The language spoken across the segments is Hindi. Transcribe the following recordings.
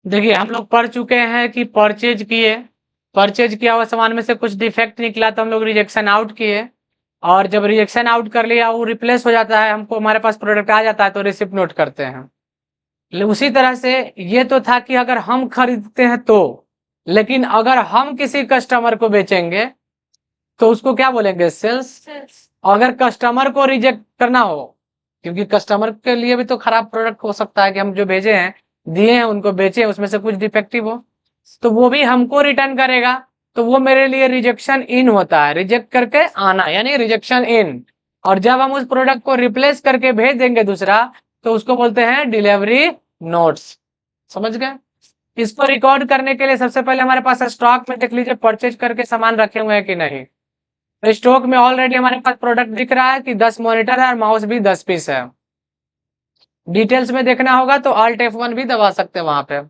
देखिए हम लोग पढ़ चुके हैं कि परचेज किए, परचेज किया हुआ सामान में से कुछ डिफेक्ट निकला तो हम लोग रिजेक्शन आउट किए, और जब रिजेक्शन आउट कर लिया वो रिप्लेस हो जाता है, हमको हमारे पास प्रोडक्ट आ जाता है तो रिसिप्ट नोट करते हैं। उसी तरह से ये तो था कि अगर हम खरीदते हैं तो, लेकिन अगर हम किसी कस्टमर को बेचेंगे तो उसको क्या बोलेंगे? सेल्स। अगर कस्टमर को रिजेक्ट करना हो, क्योंकि कस्टमर के लिए भी तो खराब प्रोडक्ट हो सकता है कि हम जो भेजे हैं, दिए हैं, उनको बेचे, उसमें से कुछ डिफेक्टिव हो, तो वो भी हमको रिटर्न करेगा, तो वो मेरे लिए रिजेक्शन इन होता है, रिजेक्ट करके आना यानी रिजेक्शन इन। और जब हम उस प्रोडक्ट को रिप्लेस करके भेज देंगे दूसरा, तो उसको बोलते हैं डिलीवरी नोट्स। समझ गए? इसको रिकॉर्ड करने के लिए सबसे पहले हमारे पास स्टॉक में देख लीजिए परचेज करके सामान रखे हुए हैं कि नहीं। तो स्टॉक में ऑलरेडी हमारे पास प्रोडक्ट दिख रहा है कि 10 मॉनिटर है और माउस भी 10 पीस है। डिटेल्स में देखना होगा तो Alt F1 भी दबा सकते हैं वहां पे।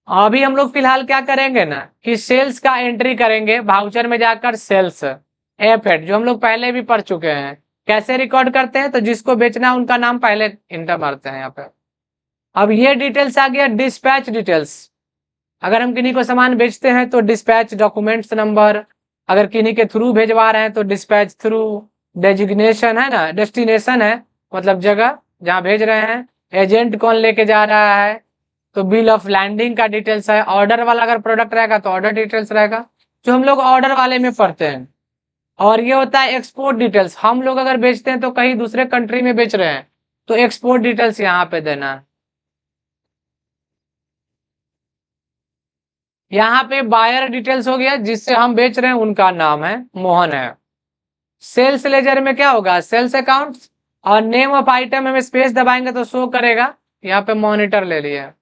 अभी हम लोग फिलहाल क्या करेंगे ना कि सेल्स का एंट्री करेंगे, भाउचर में जाकर सेल्स F8 जो हम लोग पहले भी पढ़ चुके हैं। कैसे रिकॉर्ड करते हैं? तो जिसको बेचना है उनका नाम पहले इंटर मारते हैं यहाँ पे। अब ये डिटेल्स आ गया डिस्पैच डिटेल्स। अगर हम किन्हीं को सामान बेचते हैं तो डिस्पैच डॉक्यूमेंट्स नंबर, अगर किन्हीं के थ्रू भेजवा रहे हैं तो डिस्पैच थ्रू, डेजिग्नेशन है ना, डेस्टिनेशन है मतलब जगह जहां भेज रहे हैं, एजेंट कौन लेके जा रहा है, तो बिल ऑफ लैंडिंग का डिटेल्स है, ऑर्डर वाला अगर प्रोडक्ट रहेगा तो ऑर्डर डिटेल्स रहेगा, जो हम लोग ऑर्डर वाले में पढ़ते हैं। और ये होता है एक्सपोर्ट डिटेल्स, हम लोग अगर बेचते हैं तो कहीं दूसरे कंट्री में बेच रहे हैं तो एक्सपोर्ट डिटेल्स यहाँ पे देना है। यहाँ पे बायर डिटेल्स हो गया, जिससे हम बेच रहे हैं उनका नाम है मोहन है। सेल्स लेजर में क्या होगा? सेल्स अकाउंट, और नेम ऑफ आइटम में स्पेस दबाएंगे तो शो करेगा। यहाँ पे मॉनिटर ले लिया।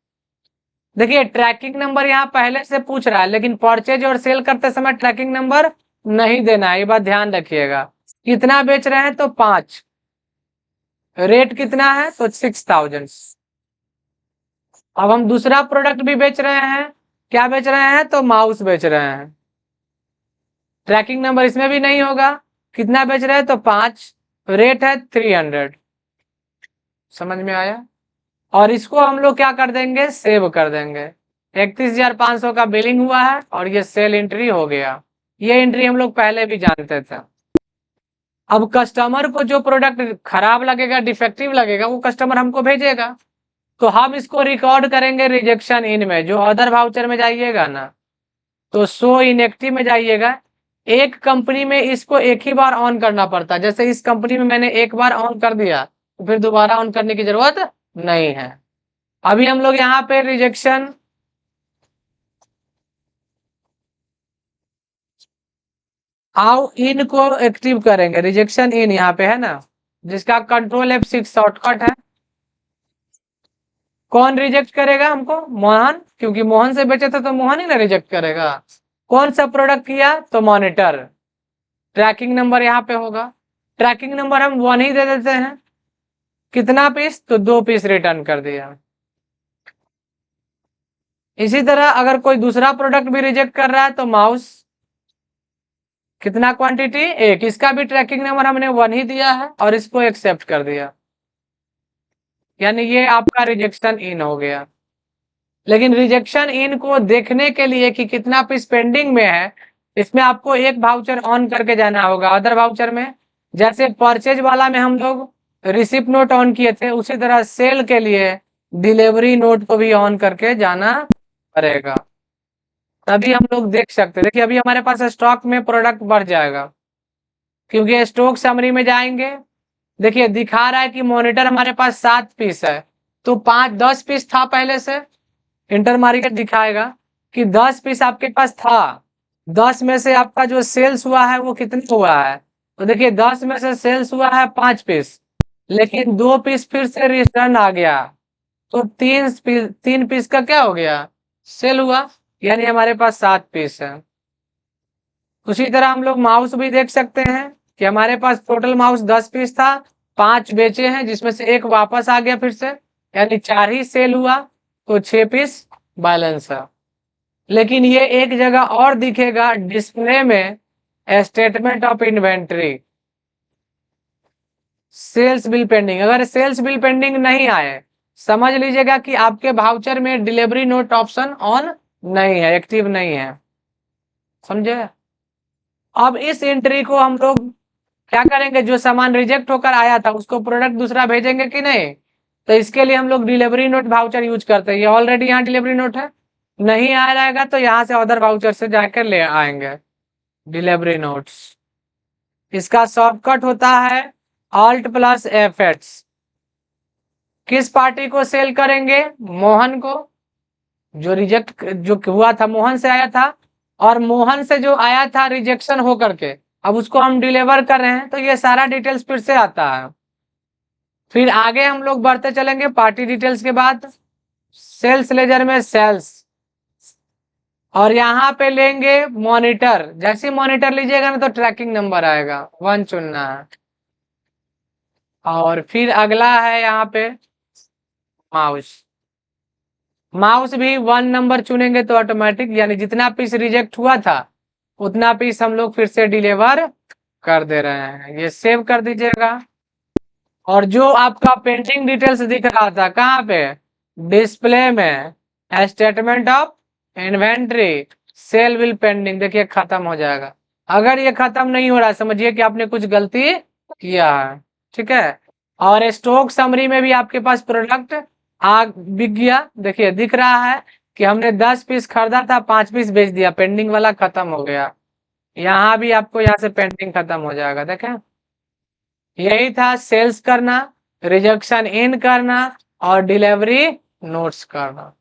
देखिए ट्रैकिंग नंबर यहाँ पहले से पूछ रहा है, लेकिन परचेज और सेल करते समय ट्रैकिंग नंबर नहीं देना है, ये बात ध्यान रखिएगा। कितना बेच रहे हैं? तो 5। रेट कितना है? तो 6000। अब हम दूसरा प्रोडक्ट भी बेच रहे हैं, क्या बेच रहे हैं? तो माउस बेच रहे हैं। ट्रैकिंग नंबर इसमें भी नहीं होगा। कितना बेच रहे हैं? तो 5। रेट है 300। समझ में आया? और इसको हम लोग क्या कर देंगे? सेव कर देंगे। 31,500 का बिलिंग हुआ है और ये सेल एंट्री हो गया। ये एंट्री हम लोग पहले भी जानते थे। अब कस्टमर को जो प्रोडक्ट खराब लगेगा, डिफेक्टिव लगेगा, वो कस्टमर हमको भेजेगा, तो हम इसको रिकॉर्ड करेंगे रिजेक्शन इन में। जो अदर वाउचर में जाइएगा ना, तो शो इनएक्टिव में जाइएगा। एक कंपनी में इसको एक ही बार ऑन करना पड़ता है, जैसे इस कंपनी में मैंने एक बार ऑन कर दिया तो फिर दोबारा ऑन करने की जरूरत नहीं है। अभी हम लोग यहाँ पे रिजेक्शन आउ इन को एक्टिव करेंगे। रिजेक्शन इन यहाँ पे है ना, जिसका कंट्रोल F6 शॉर्टकट है। कौन रिजेक्ट करेगा हमको? मोहन, क्योंकि मोहन से बेचे थे तो मोहन ही ना रिजेक्ट करेगा। कौन सा प्रोडक्ट किया? तो मॉनिटर। ट्रैकिंग नंबर यहाँ पे होगा। ट्रैकिंग नंबर हम 1 ही दे देते हैं। कितना पीस? तो 2 पीस रिटर्न कर दिया। इसी तरह अगर कोई दूसरा प्रोडक्ट भी रिजेक्ट कर रहा है तो माउस, कितना क्वांटिटी? 1। इसका भी ट्रैकिंग नंबर हमने 1 ही दिया है और इसको एक्सेप्ट कर दिया, यानी ये आपका रिजेक्शन इन हो गया। लेकिन रिजेक्शन इन को देखने के लिए कि कितना पीस पेंडिंग में है, इसमें आपको एक वाउचर ऑन करके जाना होगा अदर वाउचर में। जैसे परचेज वाला में हम लोग रिसिप्ट नोट ऑन किए थे, उसी तरह सेल के लिए डिलीवरी नोट को भी ऑन करके जाना पड़ेगा, तभी हम लोग देख सकते हैं। देखिए अभी हमारे पास स्टॉक में प्रोडक्ट बढ़ जाएगा, क्योंकि स्टॉक समरी में जाएंगे। देखिए दिखा रहा है कि मॉनिटर हमारे पास 7 पीस है, तो 10 पीस था पहले से। इंटर मार्केट दिखाएगा कि 10 पीस आपके पास था, 10 में से आपका जो सेल्स हुआ है वो कितना हुआ है? तो देखिए 10 में से सेल्स हुआ है 5 पीस, लेकिन 2 पीस फिर से रिटर्न आ गया, तो 3 पीस का क्या हो गया? सेल हुआ, यानी हमारे पास 7 पीस है। उसी तरह हम लोग माउस भी देख सकते हैं कि हमारे पास टोटल माउस 10 पीस था, 5 बेचे हैं जिसमें से एक वापस आ गया फिर से, यानी 4 ही सेल हुआ, तो 6 पीस बैलेंस है। लेकिन ये एक जगह और दिखेगा डिस्प्ले में, statement of inventory, sales bill pending. अगर सेल्स बिल पेंडिंग नहीं आए समझ लीजिएगा कि आपके वाउचर में डिलीवरी नोट ऑप्शन ऑन नहीं है, एक्टिव नहीं है, समझे। अब इस एंट्री को हम लोग क्या करेंगे, जो सामान रिजेक्ट होकर आया था उसको प्रोडक्ट दूसरा भेजेंगे कि नहीं, तो इसके लिए हम लोग डिलीवरी नोट वाउचर यूज करते हैं। ये ऑलरेडी यहाँ डिलीवरी नोट है, नहीं आ रहेगा तो यहाँ से अदर वाउचर से जाकर ले आएंगे डिलीवरी नोट्स। इसका शॉर्टकट होता है ऑल्ट प्लस एफ8। किस पार्टी को सेल करेंगे, मोहन को, जो रिजेक्ट जो हुआ था मोहन से आया था, और मोहन से जो आया था रिजेक्शन हो करके अब उसको हम डिलीवर कर रहे हैं, तो ये सारा डिटेल्स फिर से आता है। फिर आगे हम लोग बढ़ते चलेंगे पार्टी डिटेल्स के बाद सेल्स लेजर में सेल्स, और यहाँ पे लेंगे मॉनिटर। जैसे मॉनिटर लीजिएगा ना तो ट्रैकिंग नंबर आएगा 1 चुनना है, और फिर अगला है यहाँ पे माउस। माउस भी 1 नंबर चुनेंगे तो ऑटोमेटिक, यानी जितना पीस रिजेक्ट हुआ था उतना पीस हम लोग फिर से डिलीवर कर दे रहे हैं। ये सेव कर दीजिएगा। और जो आपका पेंडिंग डिटेल्स दिख रहा था कहाँ पे, डिस्प्ले में, statement of inventory, sale will pending, देखिए खत्म हो जाएगा। अगर ये खत्म नहीं हो रहा समझिए कि आपने कुछ गलती किया है, ठीक है। और स्टॉक समरी में भी आपके पास प्रोडक्ट बिक गया, देखिए दिख रहा है कि हमने 10 पीस खरीदा था, 5 पीस बेच दिया, पेंडिंग वाला खत्म हो गया। यहाँ भी आपको यहाँ से पेंडिंग खत्म हो जाएगा, देखें। यही था सेल्स करना, रिजेक्शन इन करना और डिलीवरी नोट्स करना।